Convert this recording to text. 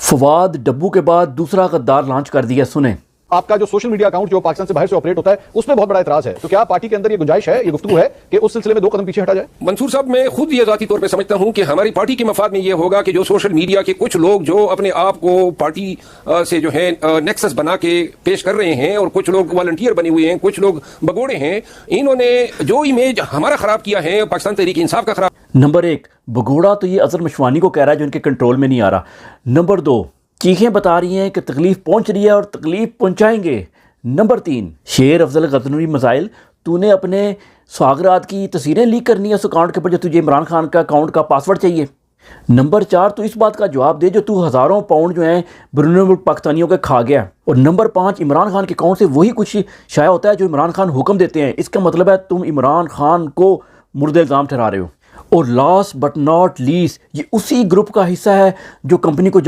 फवाद डब्बू के बाद दूसरा गद्दार लॉन्च कर दिया। सुने, आपका जो सोशल मीडिया अकाउंट जो पाकिस्तान से बाहर से ऑपरेट होता है उसमें बहुत बड़ा एतराज है, तो क्या पार्टी के अंदर ये गुंजाइश है, ये गुफ्तगू है कि उस सिलसिले में 2 कदम पीछे हटा जाए? मंसूर साहब, मैं खुद ये ज़ाती तौर पे समझता हूं कि हमारी पार्टी के मफाद में ये होगा कि जो सोशल मीडिया के कुछ लोग जो अपने आप को पार्टी से जो है नेक्सस बना के पेश कर रहे हैं और कुछ लोग वॉलंटियर बने हुए हैं, कुछ लोग बगोड़े हैं, इन्होंने जो इमेज हमारा खराब किया है, पाकिस्तान तहरीक इंसाफ का खराब। नंबर 1, बगोड़ा तो ये अजहर मशवानी को कह रहा है जो इनके कंट्रोल में नहीं आ रहा। नंबर 2, चीखें बता रही हैं कि तकलीफ पहुंच रही है और तकलीफ पहुंचाएंगे। नंबर 3, शेर अफजल गजनवी मसाइल, तूने अपने स्वागरात की तस्वीरें लीक करनी है उस अकाउंट के ऊपर जो तुझे इमरान खान का अकाउंट का पासवर्ड चाहिए। नंबर 4, तो इस बात का जवाब दे जो तू हज़ारों पाउंड जो हैं बैरून पाकिस्तानियों के खा गया। और नंबर 5, इमरान खान के अकाउंट से वही कुछ शाया होता है जो इमरान खान हुक्म देते हैं। इसका मतलब है तुम इमरान खान को मुर्दे इल्ज़ाम ठहरा रहे हो। और लास्ट बट नॉट लीस्ट, ये उसी ग्रुप का हिस्सा है जो कंपनी को